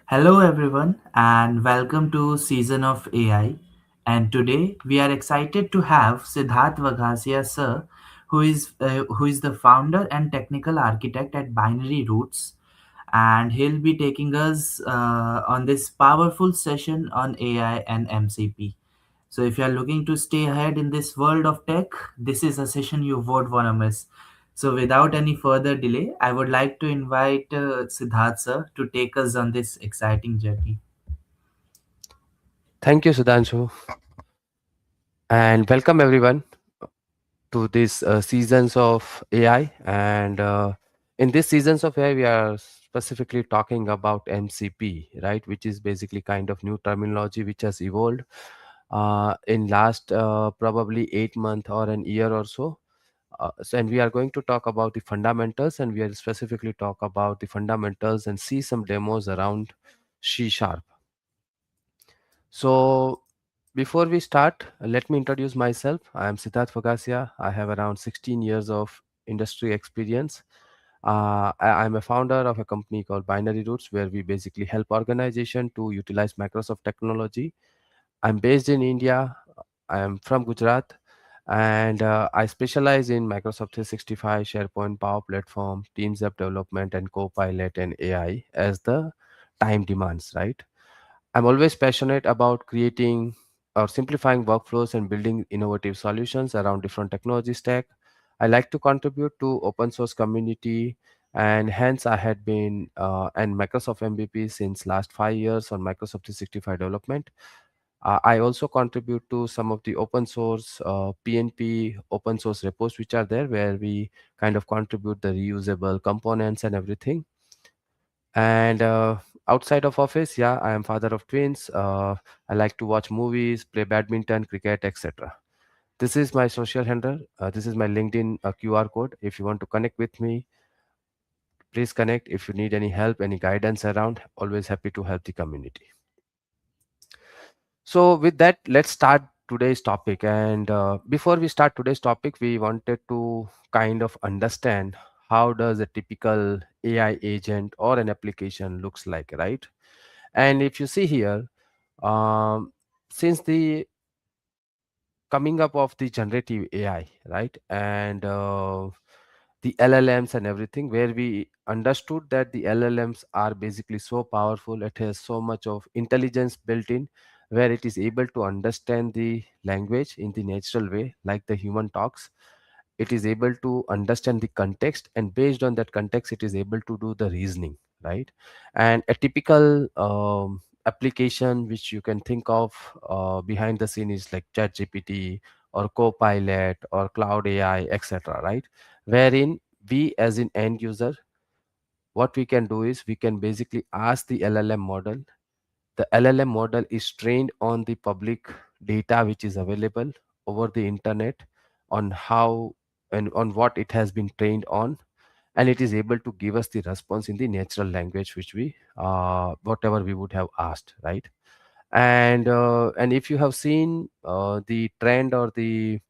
Hello, everyone, and welcome to Season of AI. And today we are excited to have Siddharth Vaghasia, sir, who is the founder and technical architect at Binary Roots, and he'll be taking us on this powerful session on AI and MCP. So, if you are looking to stay ahead in this world of tech, this is a session you won't want to miss. So, without any further delay, I would like to invite Siddharth sir to take us on this exciting journey. Thank you, Sudhanshu, and welcome everyone to this seasons of AI. And in this seasons of AI, we are specifically talking about MCP, right? Which is basically kind of new terminology which has evolved in last probably 8 months or an year or so. And we are going to talk about the fundamentals, and we will specifically talk about the fundamentals and see some demos around C sharp. So, before we start, let me introduce myself. I am Siddharth Vaghasia. I have around 16 years of industry experience. I'm a founder of a company called Binary Roots, where we basically help organization to utilize Microsoft technology. I'm based in India. I am from Gujarat, and I specialize in Microsoft 365, SharePoint, Power Platform, Teams app development, and Copilot and AI as the time demands, right? I'm always passionate about creating or simplifying workflows and building innovative solutions around different technology stack. I like to contribute to open source community, and hence I had been an Microsoft MVP since last 5 years on Microsoft 365 development. I also contribute to some of the open source PNP open source repos which are there, where we kind of contribute the reusable components and everything. And outside of office, yeah, I am father of twins. I like to watch movies, play badminton, cricket, etc. This is my social handle. This is my LinkedIn QR code. If you want to connect with me, please connect. If you need any help, any guidance around, always happy to help the community. So with that, let's start today's topic. And before we start today's topic, we wanted to kind of understand how does a typical AI agent or an application looks like, right? And if you see here, since the coming up of the generative AI, right, and the LLMs and everything, where we understood that the LLMs are basically so powerful, it has so much of intelligence built in, where it is able to understand the language in the natural way, like the human talks. It is able to understand the context, and based on that context, it is able to do the reasoning, right? And a typical application which you can think of behind the scene is like ChatGPT or Copilot or Cloud AI, etc., right? Wherein we as an end user, what we can do is we can basically ask the LLM model. The LLM model is trained on the public data which is available over the internet, on how and on what it has been trained on, and it is able to give us the response in the natural language which we whatever we would have asked, right? And if you have seen the trend or the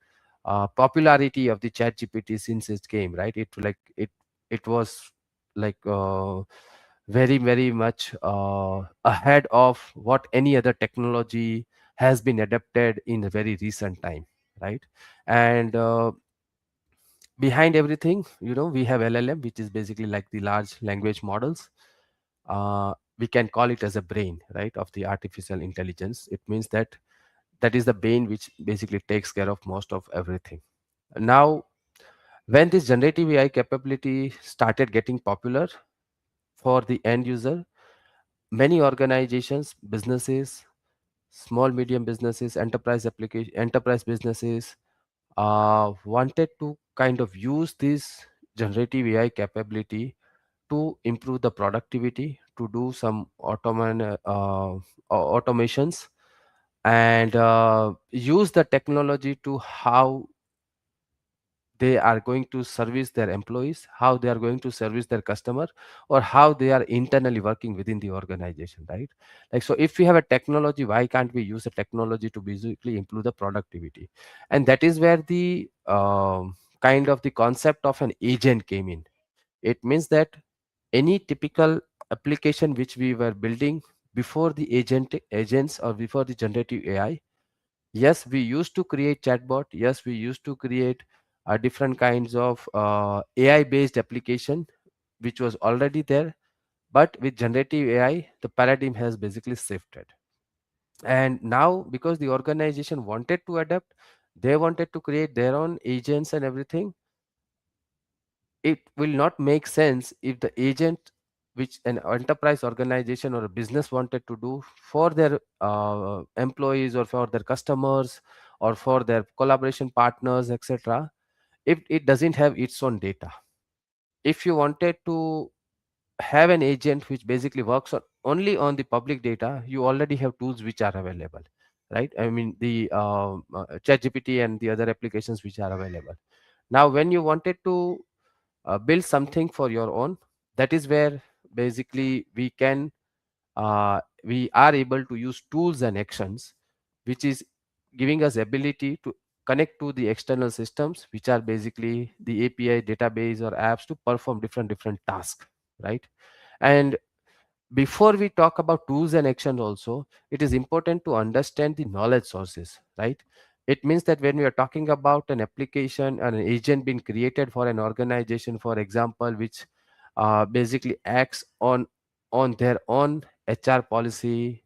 popularity of the chat gpt since it came, right, it was like very much ahead of what any other technology has been adapted in a very recent time, right? And behind everything, we have LLM, which is basically like the large language models. We can call it as a brain, right, of the artificial intelligence. It means that that is the brain which basically takes care of most of everything. Now, when this generative AI capability started getting popular for the end user, many organizations, businesses, small medium businesses, enterprise businesses wanted to kind of use this generative AI capability to improve the productivity, to do some automations, and use the technology to how they are going to service their employees, how they are going to service their customer, or how they are internally working within the organization, right? Like, so if we have a technology, why can't we use the technology to basically improve the productivity? And that is where the kind of the concept of an agent came in. It means that any typical application which we were building before the agents or before the generative AI. Yes, we used to create chatbot. Yes, we used to create different kinds of AI based application which was already there. But with generative AI, the paradigm has basically shifted. And now, because the organization wanted to adapt, they wanted to create their own agents and everything. It will not make sense if the agent which an enterprise organization or a business wanted to do for their employees or for their customers or for their collaboration partners, etc., if it doesn't have its own data. If you wanted to have an agent which basically works only on the public data, you already have tools which are available, right? I mean, the ChatGPT and the other applications which are available. Now, when you wanted to build something for your own, that is where basically we are able to use tools and actions, which is giving us ability to connect to the external systems, which are basically the API database or apps to perform different tasks, right? And before we talk about tools and actions also, it is important to understand the knowledge sources, right? It means that when we are talking about an application and an agent being created for an organization, for example, which basically acts on their own HR policies,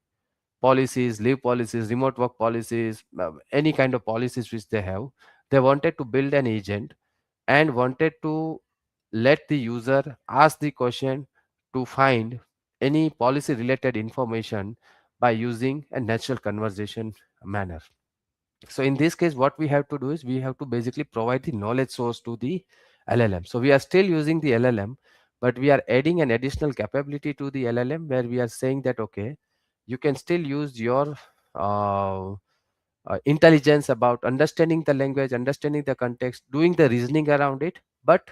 leave policies, remote work policies, any kind of policies which they have, they wanted to build an agent and wanted to let the user ask the question to find any policy related information by using a natural conversation manner. So in this case, what we have to do is we have to basically provide the knowledge source to the LLM. So we are still using the LLM, but we are adding an additional capability to the LLM where we are saying that, okay, you can still use your uh, intelligence about understanding the language, understanding the context, doing the reasoning around it. But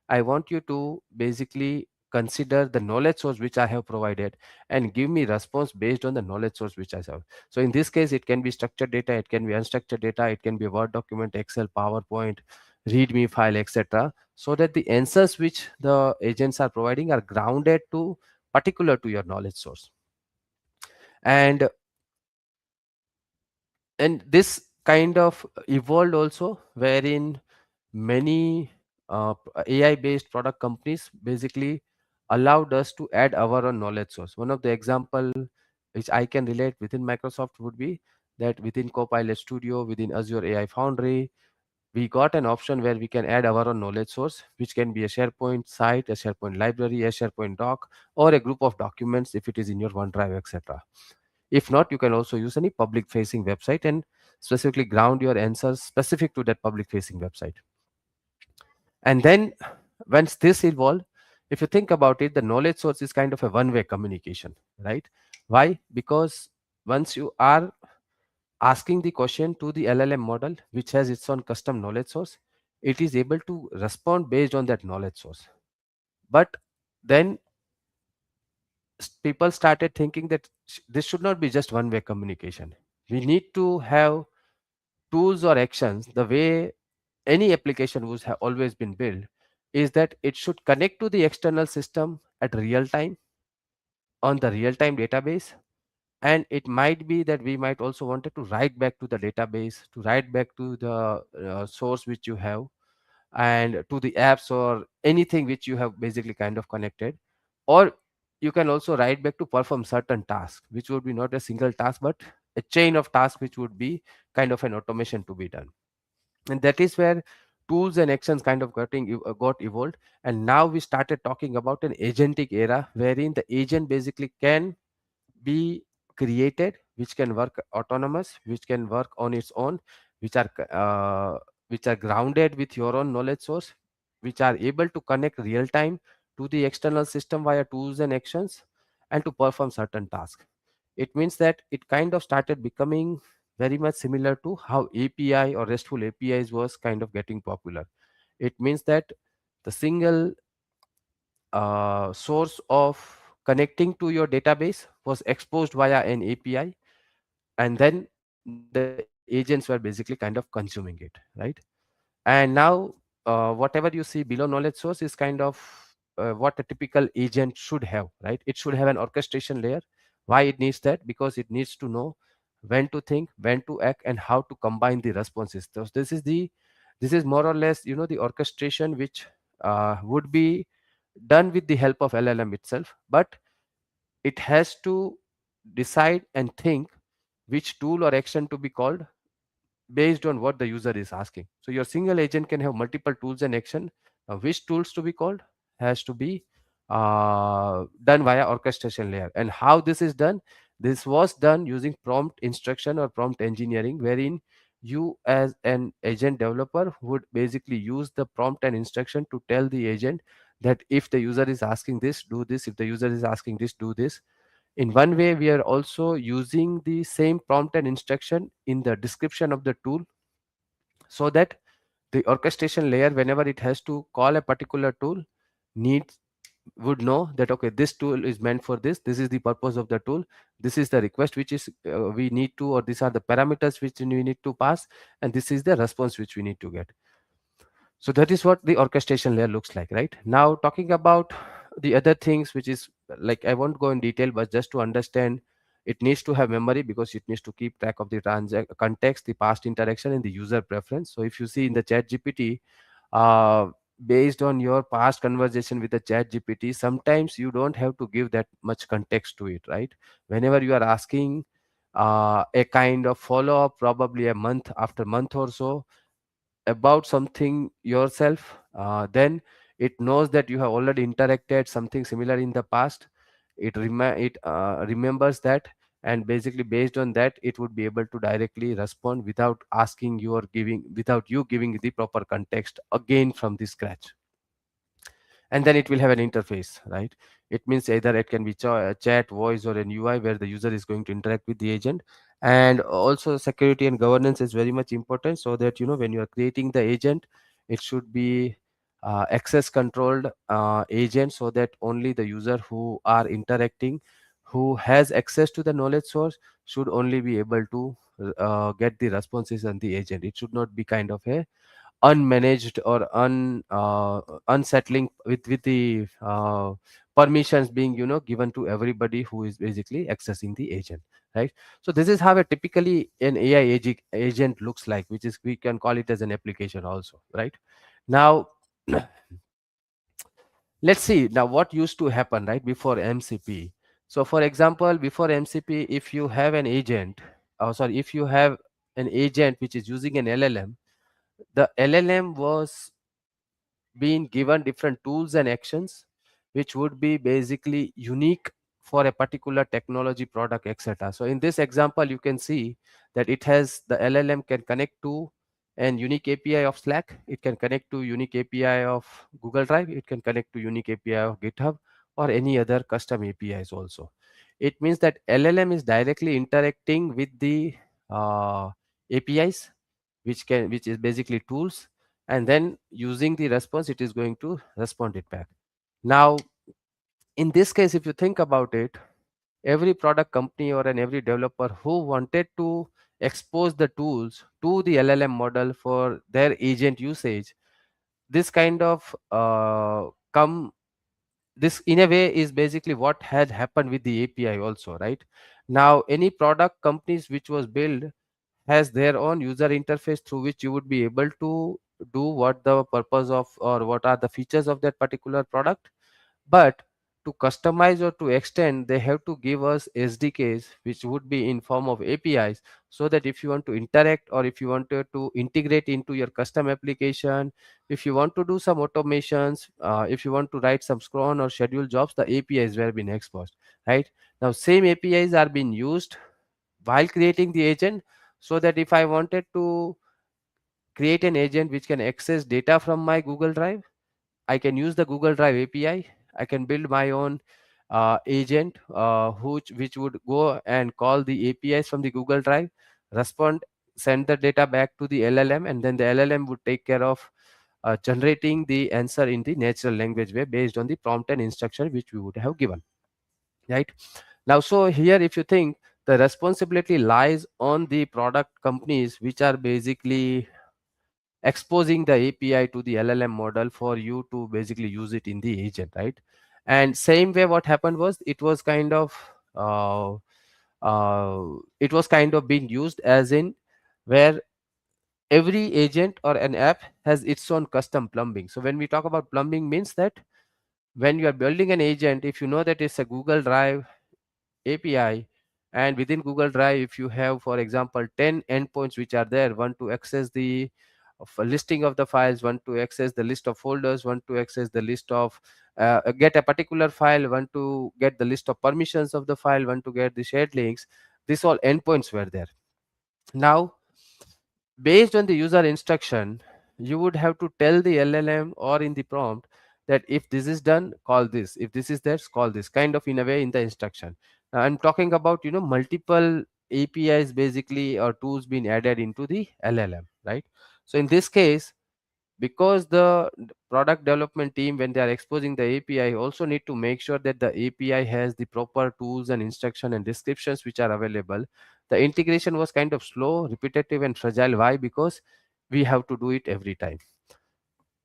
I want you to basically consider the knowledge source which I have provided and give me response based on the knowledge source which I have. So in this case, it can be structured data, it can be unstructured data, it can be a Word document, Excel, PowerPoint, README file, etc. So that the answers which the agents are providing are grounded to particular to your knowledge source. And this kind of evolved also, wherein many AI based product companies basically allowed us to add our own knowledge source. One of the example which I can relate within Microsoft would be that within Copilot Studio, within Azure AI Foundry, we got an option where we can add our own knowledge source, which can be a SharePoint site, a SharePoint library, a SharePoint doc, or a group of documents if it is in your OneDrive, etc. If not, you can also use any public facing website and specifically ground your answers specific to that public facing website. And then once this evolved, if you think about it, the knowledge source is kind of a one-way communication, right? Why? Because once you are asking the question to the LLM model, which has its own custom knowledge source, it is able to respond based on that knowledge source. But then people started thinking that this should not be just one-way communication. We need to have tools or actions. The way any application was always been built is that it should connect to the external system at real time on the real time database. And it might be that we might also wanted to write back to the database, to write back to the source which you have, and to the apps or anything which you have basically kind of connected. Or you can also write back to perform certain tasks, which would be not a single task but a chain of tasks, which would be kind of an automation to be done. And that is where tools and actions kind of got evolved. And now we started talking about an agentic era wherein the agent basically can be created, which can work autonomous, which can work on its own, which are which are grounded with your own knowledge source, which are able to connect real time to the external system via tools and actions, and to perform certain tasks. It means that it kind of started becoming very much similar to how API or RESTful APIs was kind of getting popular. It means that the single source of connecting to your database was exposed via an API, and then the agents were basically kind of consuming it, right? And now, whatever you see below knowledge source is kind of what a typical agent should have, right? It should have an orchestration layer. Why it needs that? Because it needs to know when to think, when to act, and how to combine the responses. So this is more or less, the orchestration which would be done with the help of LLM itself, but it has to decide and think which tool or action to be called based on what the user is asking. So your single agent can have multiple tools and action. Which tools to be called has to be done via orchestration layer. And how this is done? This was done using prompt instruction or prompt engineering, wherein you as an agent developer would basically use the prompt and instruction to tell the agent that if the user is asking this, do this. If the user is asking this, do this. In one way, we are also using the same prompt and instruction in the description of the tool, so that the orchestration layer, whenever it has to call a particular tool, needs would know that okay, this tool is meant for this. This is the purpose of the tool. This is the request which is we need to, or these are the parameters which we need to pass, and this is the response which we need to get. So that is what the orchestration layer looks like, right? Now talking about the other things, which is like, I won't go in detail, but just to understand, it needs to have memory because it needs to keep track of the context, the past interaction, and the user preference. So if you see in the chat GPT, uh, based on your past conversation with the chat GPT, sometimes you don't have to give that much context to it, right? Whenever you are asking a kind of follow up, probably a month after month or so, about something yourself, then it knows that you have already interacted something similar in the past. It remembers that, and basically based on that, it would be able to directly respond without asking you, or giving without you giving the proper context again from the scratch. And then it will have an interface, right? It means either it can be chat, voice, or an UI where the user is going to interact with the agent. And also security and governance is very much important, so that when you are creating the agent, it should be access controlled agent, so that only the user who are interacting, who has access to the knowledge source, should only be able to get the responses on the agent. It should not be kind of a unmanaged or unsettling with the permissions being given to everybody who is basically accessing the agent, right? So this is how a typically an agent looks like, which is, we can call it as an application also, right? Now let's see now what used to happen right before MCP. So for example, before MCP, if you have an agent, sorry, if you have an agent which is using an LLM, the LLM was being given different tools and actions which would be basically unique for a particular technology, product, etc. So in this example, you can see that it has, the LLM can connect to an unique API of Slack, it can connect to unique API of Google Drive, it can connect to unique API of GitHub, or any other custom APIs also. It means that LLM is directly interacting with the APIs, which is basically tools, and then using the response, it is going to respond it back. Now in this case, if you think about it, every product company or an every developer who wanted to expose the tools to the LLM model for their agent usage, this kind of come this in a way is basically what had happened with the API also, right? Now any product companies which was built has their own user interface through which you would be able to do what the purpose of, or what are the features of that particular product. But to customize or to extend, they have to give us SDKs which would be in form of APIs, so that if you want to interact, or if you want to integrate into your custom application, if you want to do some automations, if you want to write some scron or schedule jobs, the APIs were being exposed, right? Now same APIs are being used while creating the agent, so that if I wanted to create an agent which can access data from my Google Drive, I can use the Google Drive API. I can build my own agent, which would go and call the APIs from the Google Drive, respond, send the data back to the LLM, and then the LLM would take care of generating the answer in the natural language way based on the prompt and instruction which we would have given, right? Now, so here, if you think, the responsibility lies on the product companies which are basically exposing the API to the LLM model for you to basically use it in the agent, right? And same way, what happened was uh, it was kind of being used as in where every agent or an app has its own custom plumbing. So when we talk about plumbing, means that when you are building an agent, if you know that it's a Google Drive API, and within Google Drive, if you have, for example, 10 endpoints which are there, one to access the of a listing of the files, one to access the list of folders, one to access the list of get a particular file, one to get the list of permissions of the file, one to get the shared links. These all endpoints were there. Now, based on the user instruction, you would have to tell the LLM or in the prompt that if this is done, call this, if this is there, call this, kind of in a way in the instruction. Now, I'm talking about multiple APIs basically or tools being added into the LLM, right? So in this case, because the product development team, when they are exposing the API, also need to make sure that the API has the proper tools and instruction and descriptions which are available. The integration was kind of slow, repetitive and fragile. Why? Because we have to do it every time.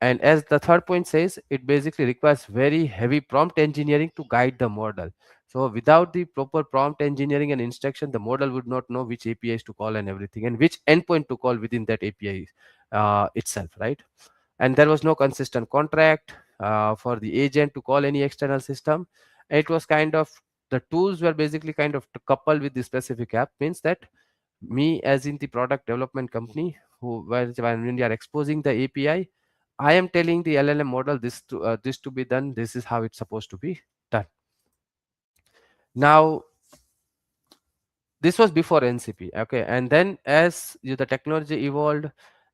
And as the third point says, it basically requires very heavy prompt engineering to guide the model. So without the proper prompt engineering and instruction, the model would not know which APIs to call and everything, and which endpoint to call within that API itself, right? And there was no consistent contract for the agent to call any external system. It was kind of, the tools were basically kind of coupled with the specific app, means that me as in the product development company who, when we are exposing the API, I am telling the LLM model this to be done, this is how it's supposed to be done. Now, this was before NCP, okay? And then as the technology evolved,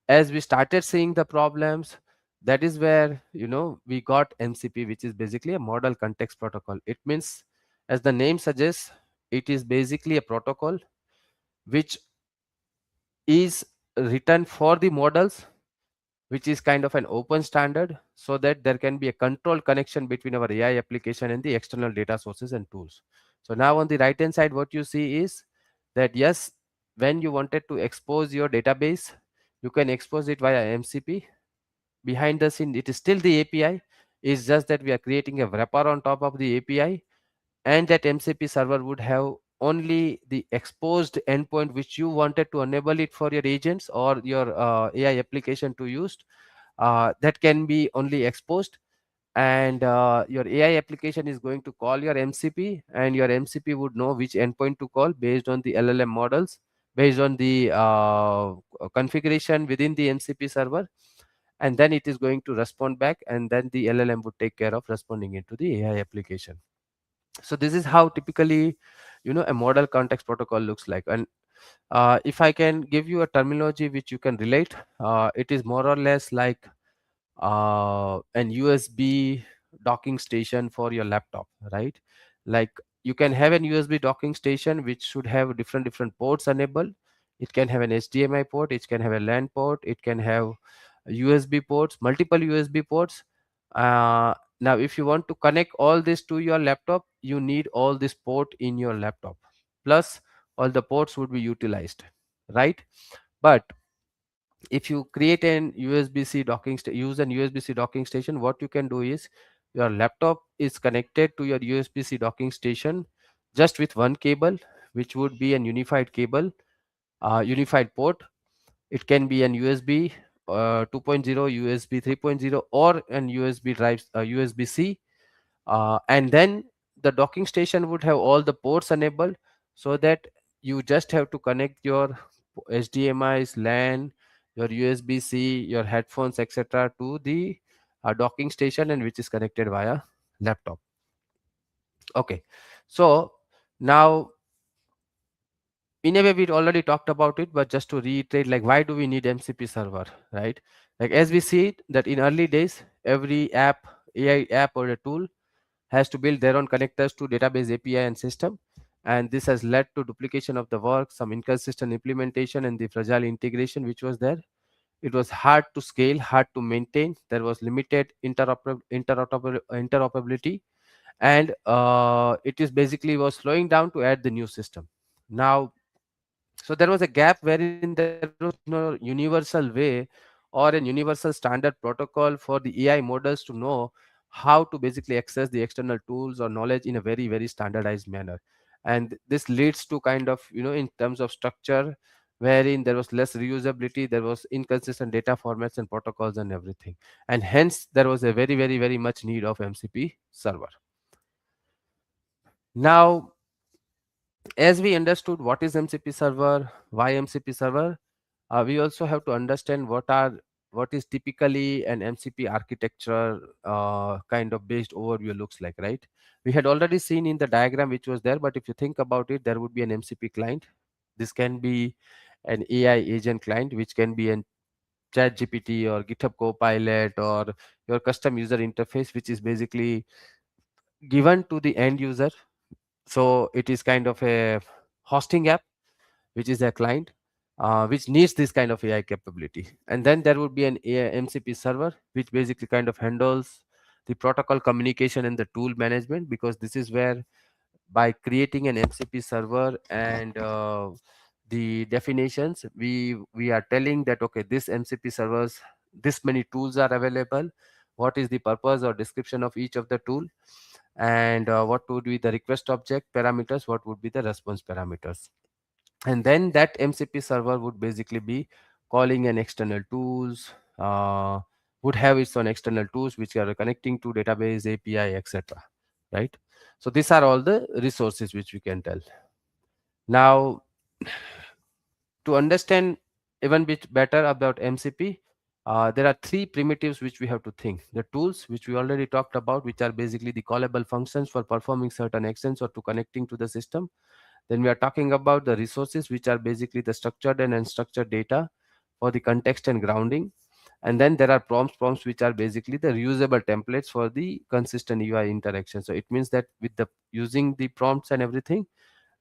as we started seeing the problems, that is where we got MCP, which is basically a model context protocol. It means, as the name suggests, it is basically a protocol which is written for the models, which is kind of an open standard, so that there can be a controlled connection between our AI application and the external data sources and tools. So now on the right hand side, what you see is that yes, when you wanted to expose your database, you can expose it via MCP. Behind the scene, it is still the API. It's just that we are creating a wrapper on top of the API, and that MCP server would have only the exposed endpoint which you wanted to enable it for your agents or your AI application to use. That can be only exposed, and your AI application is going to call your MCP, and your MCP would know which endpoint to call based on the LLM models, based on the configuration within the MCP server, and then it is going to respond back, and then the LLM would take care of responding into the AI application. So this is how typically a model context protocol looks like. And if I can give you a terminology which you can relate, it is more or less like an USB docking station for your laptop, right? Like, you can have an USB docking station which should have different ports enabled. It can have an HDMI port, it can have a LAN port, it can have USB ports, multiple USB ports. Now if you want to connect all this to your laptop, you need all this port in your laptop, plus all the ports would be utilized, right? But if you create an USB-C use an USB-C docking station, what you can do is your laptop is connected to your USB-C docking station just with one cable, which would be an unified cable, unified port. It can be an USB 2.0, USB 3.0, or an USB drive, USB-C, and then the docking station would have all the ports enabled, so that you just have to connect your HDMI's, LAN, your USB-C, your headphones, etc., to the docking station, and which is connected via laptop. Okay, so now, in a way we already talked about it, but just to reiterate, like, why do we need MCP server, right? Like, as we see it, that in early days, every app, AI app or a tool, has to build their own connectors to database API and system, and this has led to duplication of the work, some inconsistent implementation, and the fragile integration which was there. It was hard to scale, hard to maintain. There was limited interoperability, and it is basically was slowing down to add the new system. Now, so there was a gap wherein there was no universal way of or a universal standard protocol for the AI models to know how to basically access the external tools or knowledge in a very, very standardized manner. And this leads to kind of, in terms of structure, wherein there was less reusability, there was inconsistent data formats and protocols and everything. And hence, there was a very, very, very much need of MCP server. Now, as we understood what is MCP server, why MCP server, we also have to understand what is typically an MCP architecture kind of based overview looks like, right? We had already seen in the diagram which was there, but if you think about it, there would be an MCP client. This can be an AI agent client, which can be an chat GPT or GitHub Copilot or your custom user interface, which is basically given to the end user. So it is kind of a hosting app which is a client which needs this kind of AI capability. And then there would be an AI MCP server, which basically kind of handles the protocol communication and the tool management, because this is where, by creating an MCP server and the definitions, we are telling that, okay, this MCP servers, this many tools are available, what is the purpose or description of each of the tool, and what would be the request object parameters, what would be the response parameters. And then that MCP server would basically be calling an external tools, would have its own external tools which are connecting to database API, etc., right? So these are all the resources which we can tell. Now, to understand even bit better about MCP, there are three primitives which we have to think. The tools, which we already talked about, which are basically the callable functions for performing certain actions or to connecting to the system. Then we are talking about the resources, which are basically the structured and unstructured data for the context and grounding. And then there are prompts, which are basically the reusable templates for the consistent UI interaction. So it means that with the using the prompts and everything,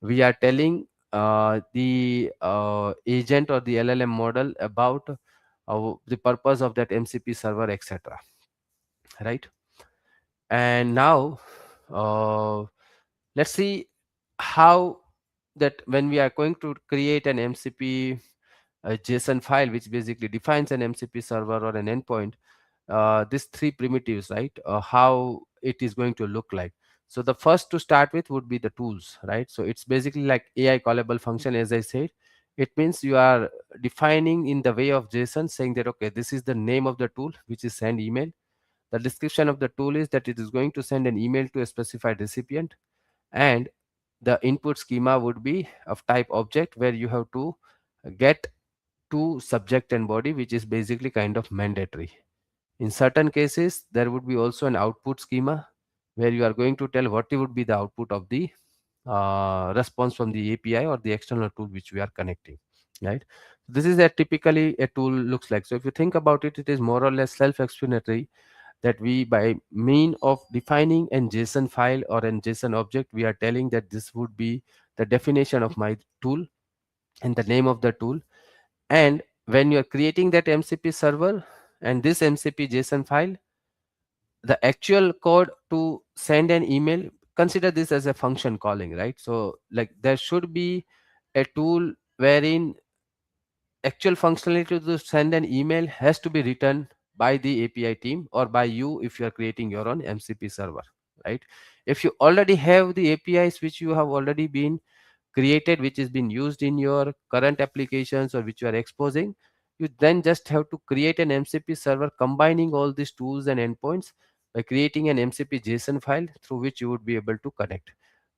we are telling the agent or the LLM model about the purpose of that MCP server, etc. Right? And now, uh, let's see how that when we are going to create an MCP JSON file, which basically defines an MCP server or an endpoint, these three primitives, right? How it is going to look like. So the first to start with would be the tools, right? So it's basically like AI callable function, as I said. It means you are defining in the way of JSON, saying that, okay, this is the name of the tool, which is send email. The description of the tool is that it is going to send an email to a specified recipient, and the input schema would be of type object, where you have to get to subject and body, which is basically kind of mandatory. In certain cases, there would be also an output schema, where you are going to tell what would be the output of the response from the API or the external tool which we are connecting, right? This is a typically a tool looks like. So if you think about it, it is more or less self-explanatory that we, by mean of defining an JSON file or an JSON object, we are telling that this would be the definition of my tool and the name of the tool. And when you are creating that MCP server and this MCP JSON file, the actual code to send an email, consider this as a function calling, right? So like there should be a tool wherein actual functionality to send an email has to be written by the API team or by you if you are creating your own MCP server, right? If you already have the APIs which you have already been created, which is being used in your current applications or which you are exposing, you then just have to create an MCP server combining all these tools and endpoints by creating an MCP JSON file through which you would be able to connect.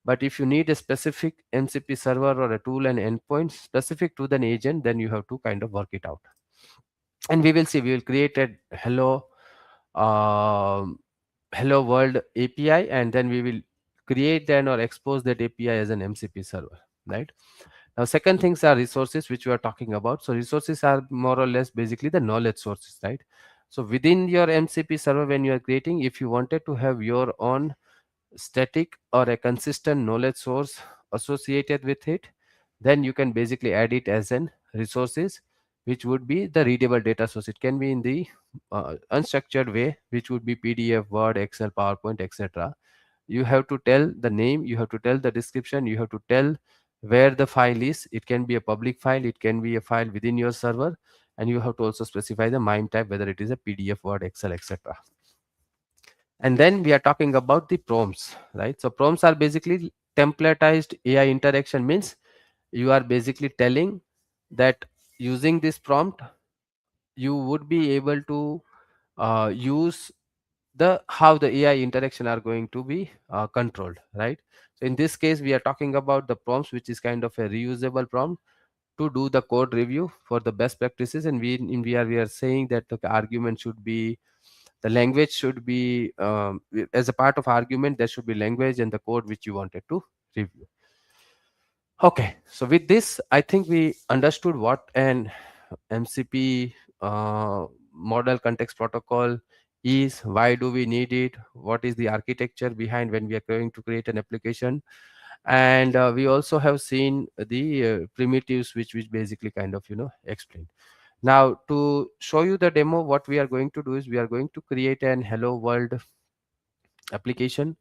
But if you need a specific MCP server or a tool and endpoint specific to the agent, then you have to kind of work it out. And we will see, we will create a um, hello world API, and then we will create then or expose that API as an MCP server, right? Now, second things are resources, which we are talking about. So resources are more or less basically the knowledge sources, right? So within your MCP server, when you are creating, if you wanted to have your own static or a consistent knowledge source associated with it, then you can basically add it as an resources, which would be the readable data source. It can be in the unstructured way, which would be PDF, Word, Excel, PowerPoint, etc. You have to tell the name, you have to tell the description, you have to tell where the file is. It can be a public file, it can be a file within your server, and you have to also specify the MIME type, whether it is a PDF, Word, Excel, etc. And then we are talking about the prompts, right? So prompts are basically templatized AI interaction. Means you are basically telling that using this prompt you would be able to use the how the AI interaction are going to be controlled, right? So in this case we are talking about the prompts, which is kind of a reusable prompt to do the code review for the best practices. And we are saying that the argument should be, the language should be, as a part of argument there should be language and the code which you wanted to review. Okay, so with this I think we understood what an MCP model context protocol is, why do we need it, what is the architecture behind when we are going to create an application. And we also have seen the primitives which basically kind of explain. Now to show you the demo, what we are going to do is we are going to create an hello world application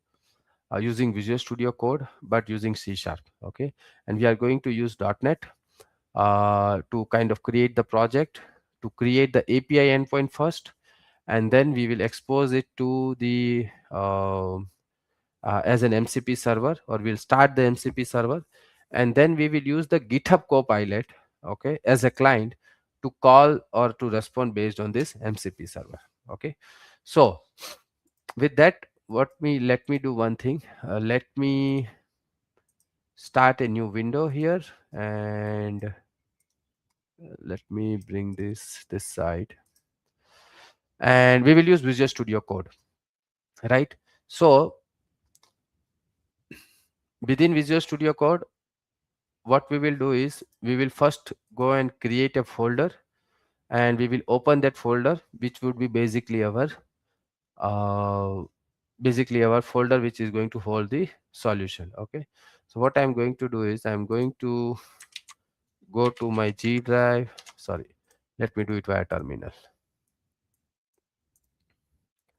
using Visual Studio Code but using C Sharp. Okay, and we are going to use .NET to kind of create the project, to create the API endpoint first, and then we will expose it to the as an MCP server, or we'll start the MCP server, and then we will use the GitHub Copilot, okay, as a client to call or to respond based on this MCP server. Okay, so with that, let me do one thing. Let me start a new window here, and let me bring this side, and we will use Visual Studio Code, right? So within Visual Studio Code, what we will do is we will first go and create a folder, and we will open that folder, which would be uh, basically our folder which is going to hold the solution. Okay, so what I'm going to do is I'm going to go to my G drive. Sorry, let me do it via terminal.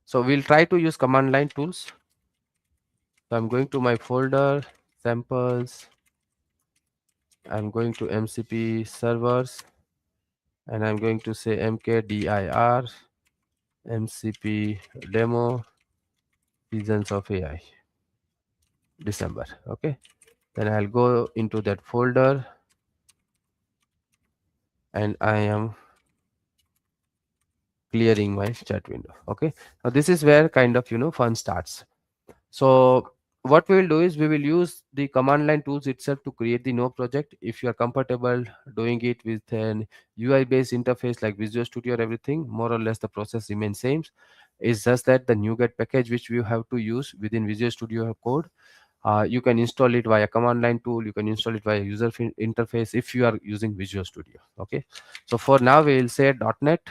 So we'll try to use command line tools. So I'm going to my folder, samples, I'm going to MCP servers, and I'm going to say mkdir MCP demo seasons of AI December. Okay, then I'll go into that folder and I am clearing my chat window. Okay, now this is where kind of fun starts. So what we will do is we will use the command line tools itself to create the no project. If you are comfortable doing it with an UI based interface like Visual Studio or everything, more or less the process remains same. It's just that the NuGet package which we have to use within Visual Studio Code, you can install it via command line tool, you can install it via interface if you are using Visual Studio. Okay, so for now we will say .NET,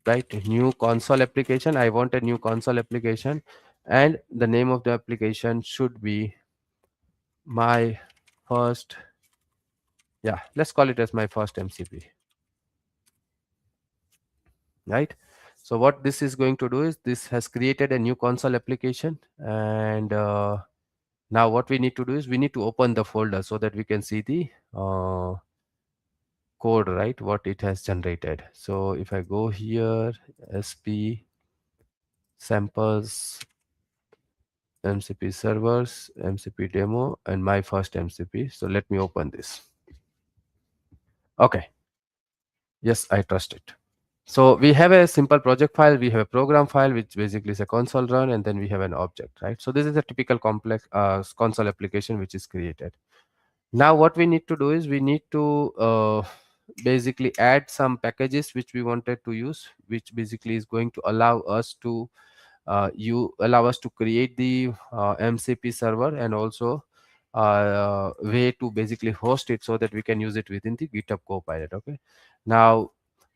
right, new console application. I want a new console application, and the name of the application should be my first, yeah, let's call it as my first MCP, right? So what this is going to do is this has created a new console application, and now what we need to do is we need to open the folder so that we can see the code, right, what it has generated. So if I go here, sp samples, MCP servers, MCP demo, and my first MCP. So let me open this. Okay. Yes, I trust it. So we have a simple project file, we have a program file, which basically is a console run, and then we have an object, right? So this is a typical complex console application which is created. Now what we need to do is we need to basically add some packages which we wanted to use, which basically is going to allow us to create the MCP server, and also way to basically host it so that we can use it within the GitHub Copilot. Okay, now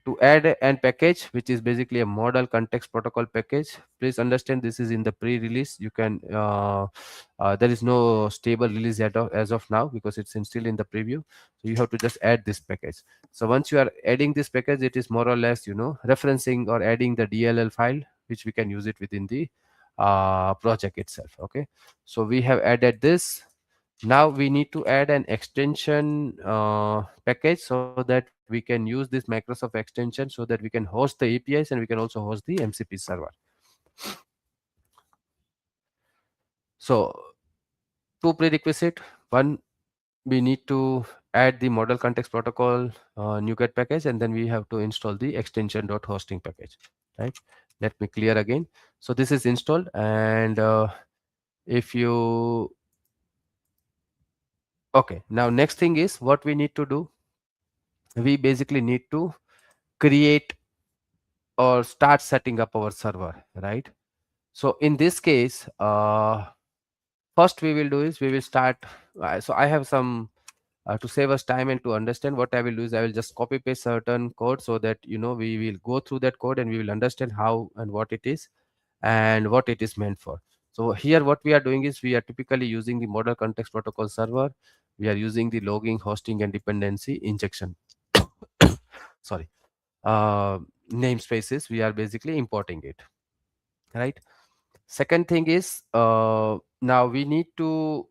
to add an package which is basically a model context protocol package, please understand this is in the pre-release. You can there is no stable release as of now because it's still in the preview, so you have to just add this package. So once you are adding this package, it is more or less referencing or adding the DLL file which we can use it within the project itself. Okay, so we have added this. Now we need to add an extension package so that we can use this Microsoft extension so that we can host the APIs and we can also host the MCP server. So two prerequisite: one, we need to add the model context protocol NuGet package, and then we have to install the extension.hosting package, right? Let me clear again. So this is installed, and if you okay, now next thing is what we need to do. We basically need to create or start setting up our server, right? So in this case, first we will do is we will start. So I have some to save us time and to understand, what I will do is I will just copy paste certain code so that we will go through that code and we will understand how and what it is and what it is meant for. So here what we are doing is we are typically using the model context protocol server. We are using the logging, hosting, and dependency injection. Sorry, uh, namespaces. We are basically importing it, right? Second thing is now we need to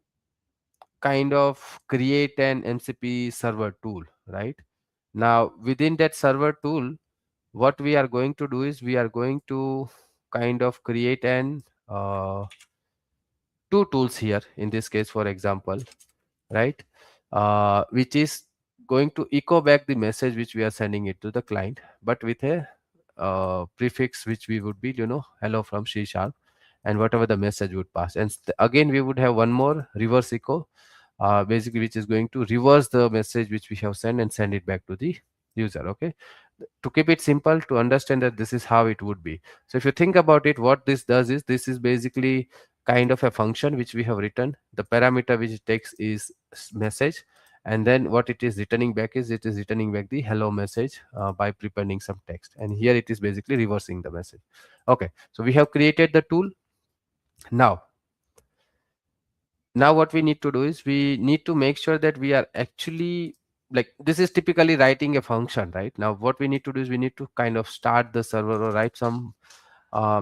kind of create an MCP server tool, right? Now within that server tool, what we are going to do is we are going to kind of create an two tools here in this case, for example, right? Which is going to echo back the message which we are sending it to the client, but with a prefix which we would be, hello from C sharp, and whatever the message would pass. And again, we would have one more reverse echo, basically, which is going to reverse the message which we have sent and send it back to the user. Okay, to keep it simple, to understand that this is how it would be. So if you think about it, what this does is this is basically kind of a function which we have written. The parameter which it takes is message, and then what it is returning back is it is returning back the hello message by prepending some text, and here it is basically reversing the message. Okay, so we have created the tool. Now now what we need to do is we need to make sure that we are actually, like, this is typically writing a function, right? Now what we need to do is we need to kind of start the server or write some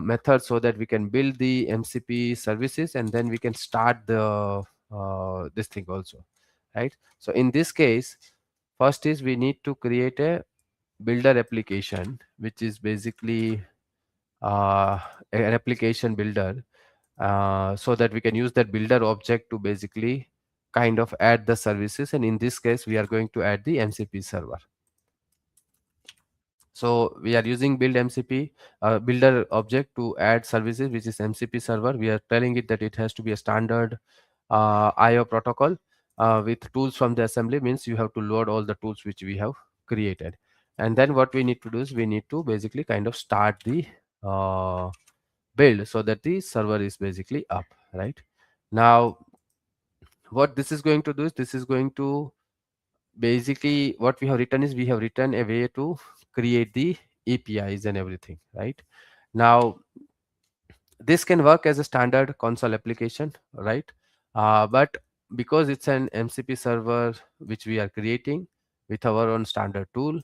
method so that we can build the MCP services, and then we can start the this thing also, right? So in this case, first is we need to create a builder application, which is basically uh, an application builder, so that we can use that builder object to basically kind of add the services, and in this case we are going to add the MCP server. So we are using build MCP builder object to add services, which is MCP server. We are telling it that it has to be a standard IO protocol with tools from the assembly, means you have to load all the tools which we have created. And then what we need to do is we need to basically kind of start the uh, build so that the server is basically up, right? Now what this is going to do is this is going to basically, what we have written is we have written a way to create the APIs and everything, right? Now this can work as a standard console application, right? But because it's an MCP server which we are creating with our own standard tool,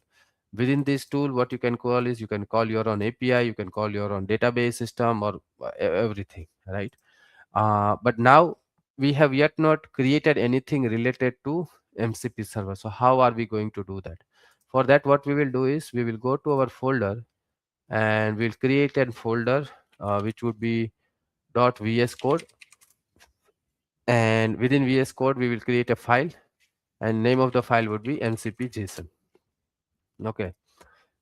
within this tool what you can call is you can call your own API, you can call your own database system, or everything, right? But now we have yet not created anything related to MCP server. So how are we going to do that? For that, what we will do is we will go to our folder and we'll create a folder which would be .vs code, and within VS code we will create a file, and name of the file would be MCP JSON. Okay.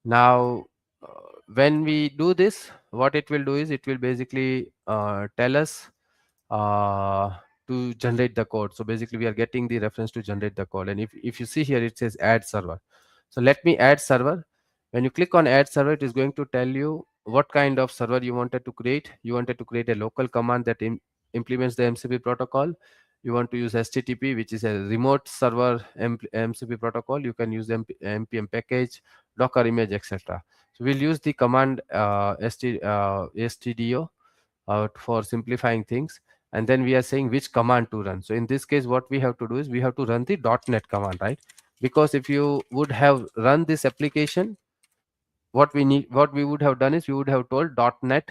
Now when we do this, what it will do is it will basically tell us uh, to generate the code. So basically we are getting the reference to generate the code, and if you see here it says add server. So let me add server. When you click on add server, it is going to tell you what kind of server you wanted to create. You wanted to create a local command that implements the MCP protocol. You want to use HTTP, which is a remote server MCP protocol. You can use npm package, docker image, etc. So we'll use the command stdio for simplifying things, and then we are saying which command to run. So in this case what we have to do is we have to run the .NET command, right? Because if you would have run this application, what we would have done is we would have told .NET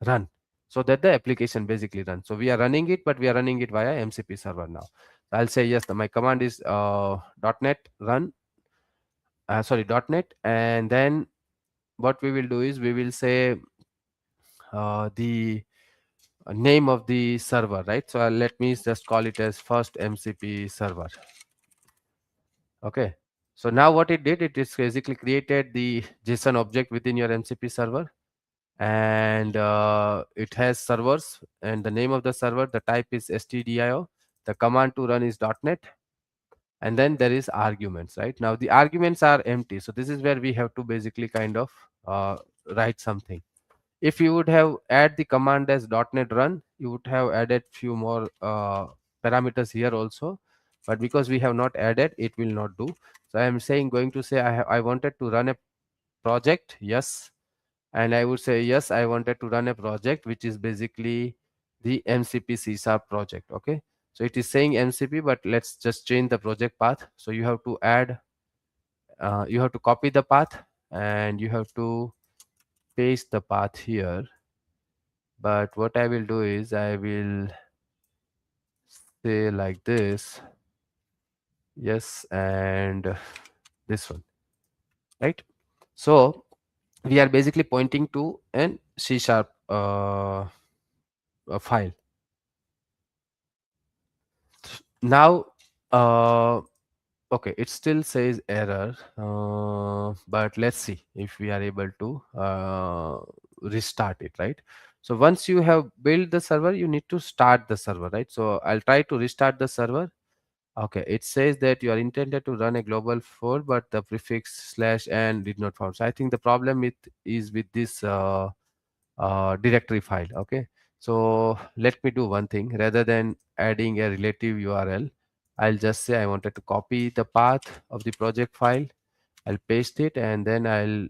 run, so that the application basically runs. So we are running it, but we are running it via MCP server now. So I'll say yes, my command is .NET run, sorry, .NET, and then what we will do is we will say the name of the server, right? So let me just call it as first MCP server. Okay. So now what it did, it is basically created the JSON object within your MCP server, and it has servers, and the name of the server, the type is stdio, the command to run is .NET, and then there is arguments. Right now the arguments are empty, so this is where we have to basically kind of write something. If you would have add the command as .NET run, you would have added few more parameters here also, but because we have not added, it will not do. So I am saying, going to say I wanted to run a project, yes, and I would say yes, I wanted to run a project which is basically the MCP C sharp project. Okay, so it is saying MCP, but let's just change the project path. So you have to add, you have to copy the path, and you have to paste the path here. But what I will do is I will say like this, yes, and this one, right? So we are basically pointing to an C sharp file. Now, okay, it still says error, but let's see if we are able to restart it, right? So once you have built the server, you need to start the server, right? So I'll try to restart the server. Okay, it says that you are intended to run a global for, but the prefix /n did not found. So I think the problem is with this directory file. Okay, so let me do one thing. Rather than adding a relative URL, I'll just say I wanted to copy the path of the project file. I'll paste it, and then I'll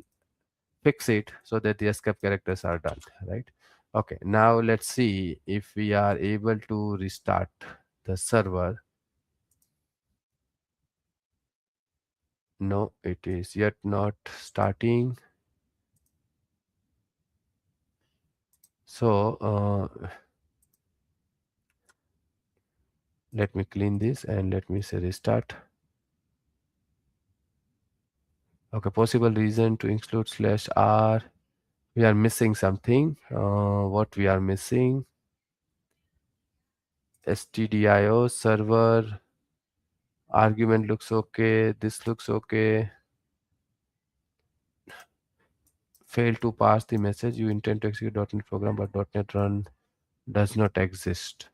fix it so that the escape characters are done, right? Okay, now let's see if we are able to restart the server. No, it is yet not starting. So let me clean this and let me say restart. Okay, possible reason to include /r. We are missing something. What we are missing? Stdio server argument looks okay. This looks okay. Fail to pass the message. You intend to execute .NET program, but .NET run does not exist.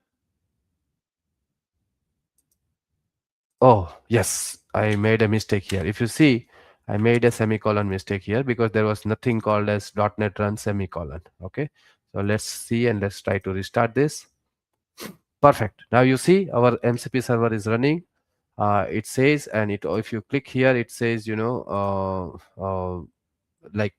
Oh, yes, I made a mistake here. If you see, I made a semicolon mistake here because there was nothing called as .NET run semicolon. Okay, so let's see and let's try to restart this. Perfect. Now you see our MCP server is running. It says, and it if you click here, it says, you know, like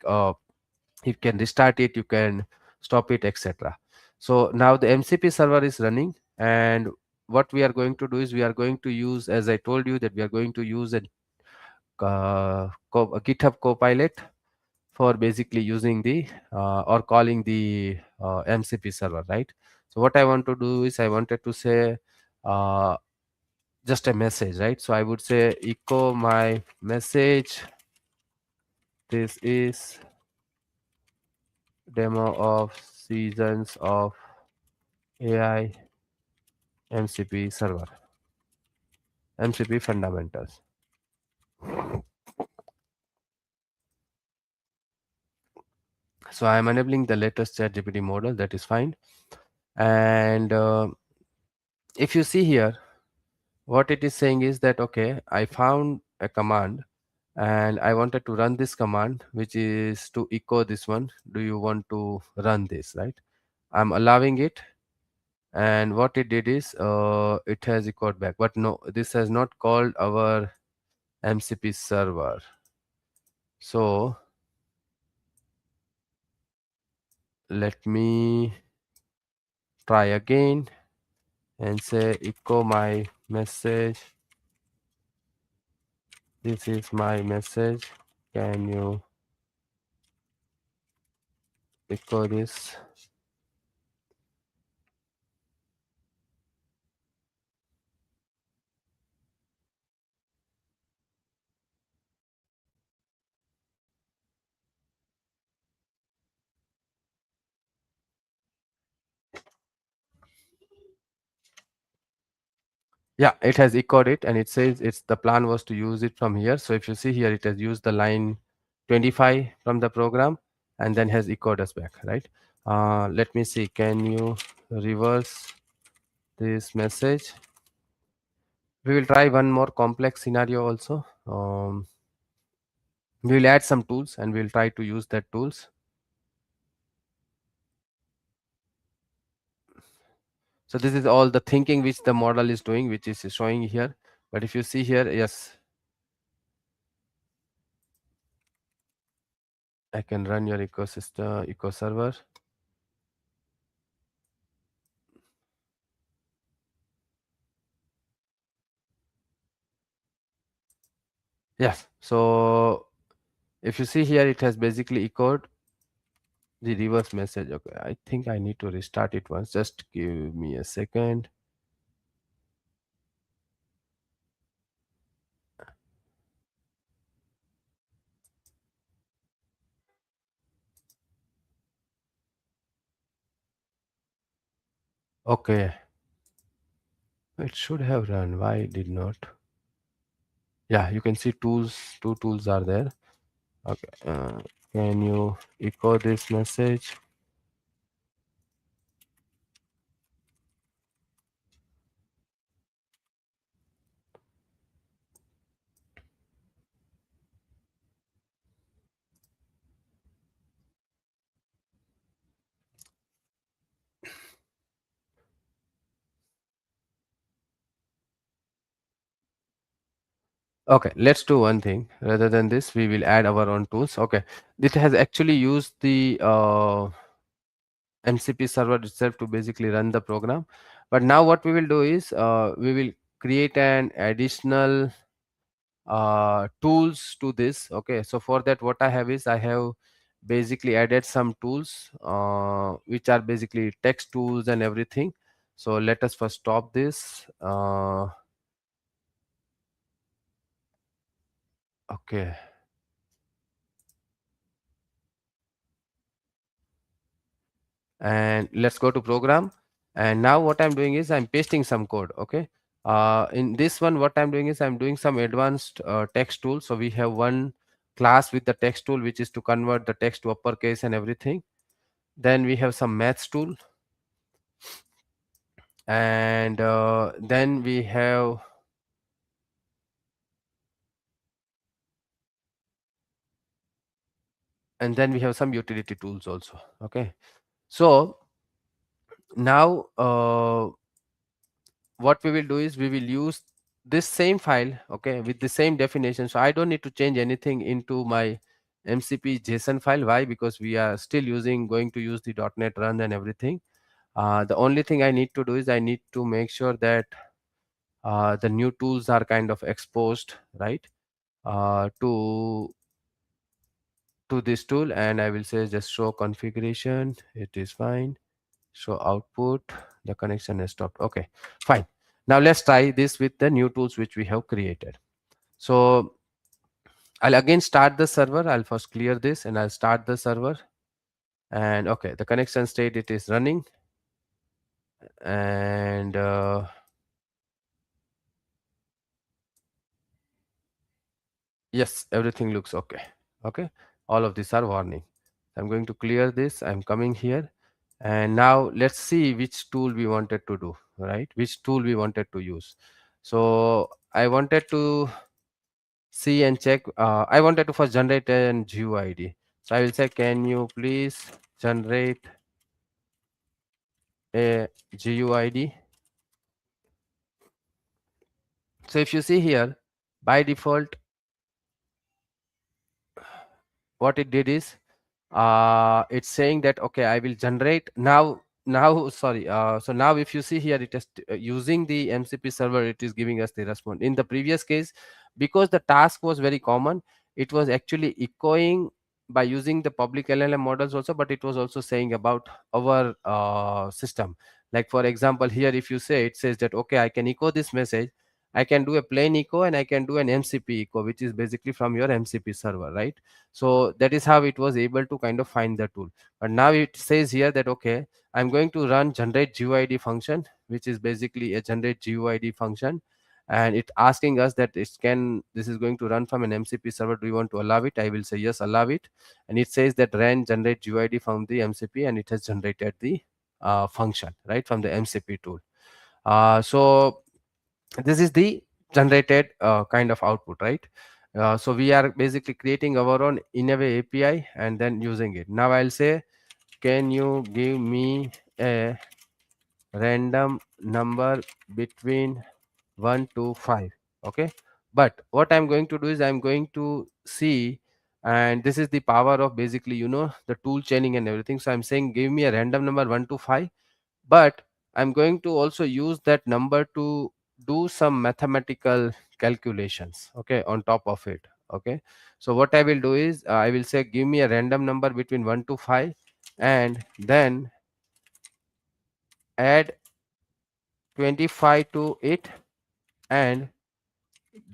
you can restart it, you can stop it, etc. So now the MCP server is running, and what we are going to do is we are going to use, as I told you, that we are going to use a GitHub Copilot for basically using the or calling the MCP server, right? So what I want to do is I wanted to say uh, just a message, right? So I would say echo my message. This is demo of seasons of AI MCP server, MCP fundamentals. So I am enabling the latest ChatGPT model. That is fine. And if you see here, what it is saying is that, okay, I found a command and I wanted to run this command, which is to echo this one. Do you want to run this, right? I'm allowing it, and what it did is it has echoed back, but no, this has not called our MCP server. So let me try again and say echo my message. This is my message. Can you echo this? Yeah, it has echoed it, and it says it's the plan was to use it from here. So if you see here, it has used the line 25 from the program and then has echoed us back, right? Let me see. Can you reverse this message? We will try one more complex scenario also. We will add some tools and we'll try to use that tools. So this is all the thinking which the model is doing, which is showing here. But if you see here, yes, I can run your ecosystem, eco server. Yes. So if you see here, it has basically echoed the reverse message. Okay, I think I need to restart it once. Just give me a second. Okay, it should have run. Why it did not? Yeah, you can see tools. Two tools are there. Okay. Can you echo this message? Okay, let's do one thing. Rather than this, we will add our own tools. Okay, it has actually used the MCP server itself to basically run the program. But now what we will do is we will create an additional tools to this. Okay, so for that, what I have is I have basically added some tools which are basically text tools and everything. So let us first stop this. Okay. And let's go to program. And now what I'm doing is I'm pasting some code. Okay, in this one what I'm doing is I'm doing some advanced text tool. So we have one class with the text tool, which is to convert the text to uppercase and everything. Then we have some maths tool, and then we have, and then we have some utility tools also. Okay, so now what we will do is we will use this same file, okay, with the same definition. So I don't need to change anything into my MCP JSON file. Why? Because we are still using, going to use the .NET run and everything. The only thing I need to do is I need to make sure that the new tools are kind of exposed, right, to this tool. And I will say just show configuration, it is fine. Show output, the connection has stopped. Okay, fine. Now let's try this with the new tools which we have created. So I'll again start the server. I'll first clear this and I'll start the server. And okay, the connection state, it is running. And yes, everything looks okay. Okay, all of these are warning. I'm going to clear this. I'm coming here. And now let's see which tool we wanted to do, right? Which tool we wanted to use. So I wanted to see and check. I wanted to first generate an GUID. So I will say, can you please generate a GUID? So if you see here, by default, what it did is it's saying that okay, I will generate now sorry, so now if you see here, it is using the MCP server, it is giving us the response. In the previous case, because the task was very common, it was actually echoing by using the public LLM models also, but it was also saying about our system. Like for example, here if you say, it says that okay, I can echo this message, I can do a plain echo and I can do an MCP echo, which is basically from your MCP server, right? So that is how it was able to kind of find the tool. But now it says here that, okay, I'm going to run generate GUID function, which is basically a generate GUID function. And it asking us that this is going to run from an MCP server. Do you want to allow it? I will say yes, allow it. And it says that run generate GUID from the MCP, and it has generated the function, right, from the MCP tool. So this is the generated kind of output, right? So we are basically creating our own in a way API and then using it. Now I'll say, can you give me a random number between 1 to 5? Okay, but what I'm going to do is I'm going to see, and this is the power of basically, the tool chaining and everything. So I'm saying give me a random number 1 to 5, but I'm going to also use that number to do some mathematical calculations, okay, on top of it. Okay, so what I will do is I will say give me a random number between 1 to 5, and then add 25 to it and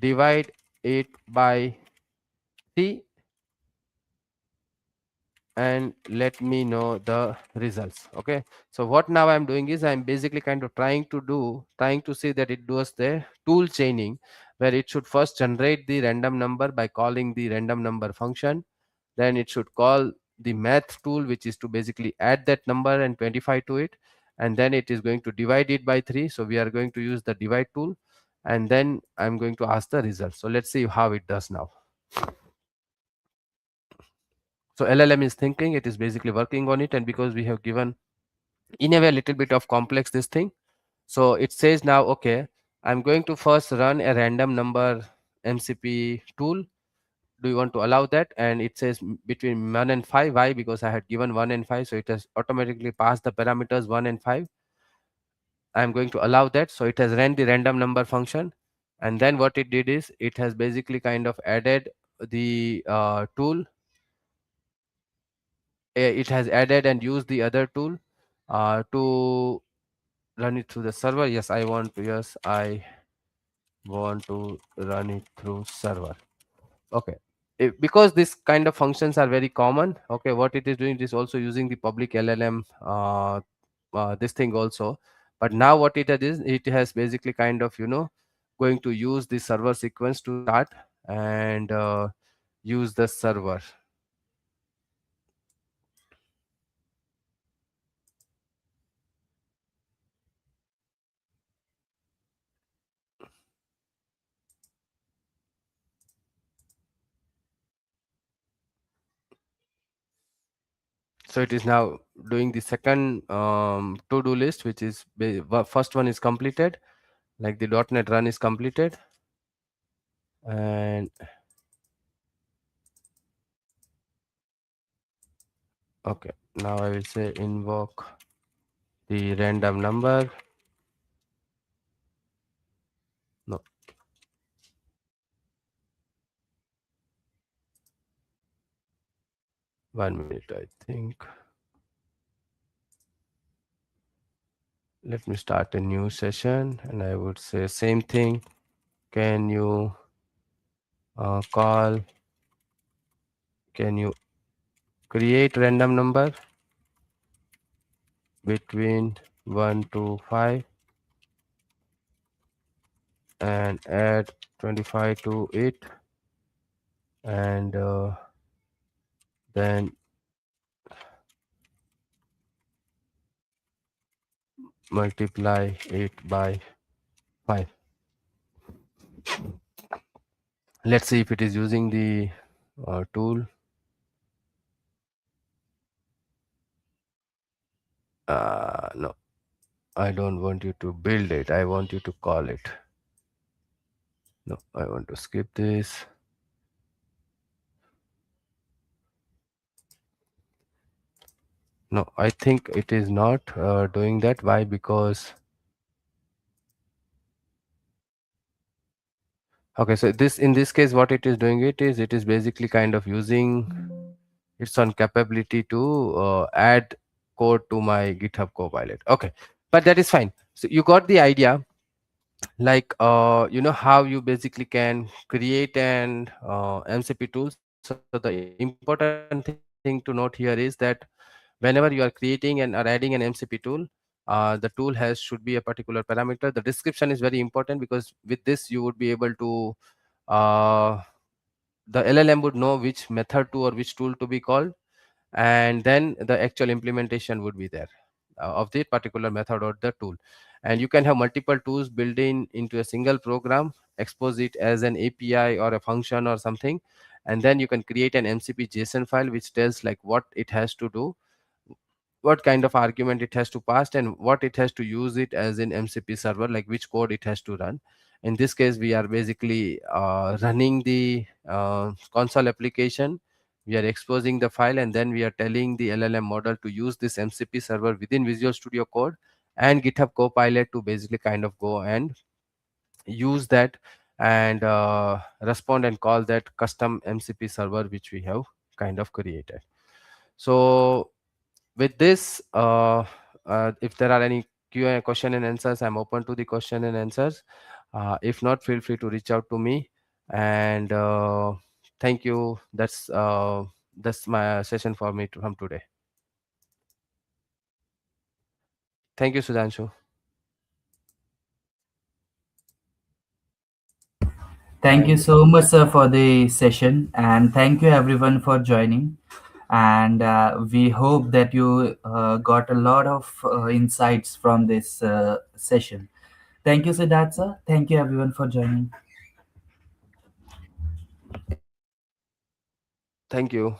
divide it by 3, and let me know the results. Okay, so what now I'm doing is I'm basically kind of trying to see that it does the tool chaining, where it should first generate the random number by calling the random number function. Then it should call the math tool, which is to basically add that number and 25 to it, and then it is going to divide it by 3. So we are going to use the divide tool, and then I'm going to ask the result. So let's see how it does now. So LLM is thinking, it is basically working on it, and because we have given in a way a little bit of complex this thing, so it says now, okay, I'm going to first run a random number MCP tool. Do you want to allow that? And it says between 1 and 5. Why? Because I had given 1 and 5, so it has automatically passed the parameters 1 and 5. I'm going to allow that. So it has ran the random number function, and then what it did is it has basically kind of added the tool. It has added and used the other tool to run it through the server. Yes, I want to run it through server. Okay, because this kind of functions are very common. Okay, what it is doing, it is also using the public LLM, this thing also. But now what it has basically kind of, going to use the server sequence to start and use the server. So it is now doing the second to-do list, which is first one is completed, like the .NET run is completed. And okay, now I will say invoke the random number. No, 1 minute, I think. Let me start a new session, and I would say same thing. Can you call? Can you create random number between 1 to 5 and add 25 to it, and then multiply it by 5. Let's see if it is using the tool. No, I don't want you to build it. I want you to call it. No, I want to skip this. No, I think it is not doing that. Why? Because okay, so this in this case, what it is doing, it is basically kind of using its own capability to add code to my GitHub Copilot. Okay, but that is fine. So you got the idea. how you basically can create an MCP tool. So the important thing to note here is that whenever you are creating and are adding an MCP tool, the tool has should be a particular parameter. The description is very important, because with this you would be able to uh, the LLM would know which method to or which tool to be called, and then the actual implementation would be there of the particular method or the tool. And you can have multiple tools built in into a single program, expose it as an API or a function or something, and then you can create an MCP JSON file which tells like what it has to do, what kind of argument it has to pass, and what it has to use it as in MCP server, like which code it has to run. In this case, we are basically running the console application. We are exposing the file, and then we are telling the LLM model to use this MCP server within Visual Studio Code and GitHub Copilot to basically kind of go and use that and respond and call that custom MCP server which we have kind of created. So with this, if there are any Q&A, question and answers, I'm open to the question and answers. If not, feel free to reach out to me. And thank you. That's my session for me from today. Thank you, Sudhanshu. Thank you so much, sir, for the session, and thank you everyone for joining. And we hope that you got a lot of insights from this session. Thank you, Siddharth, sir. Thank you everyone for joining. Thank you.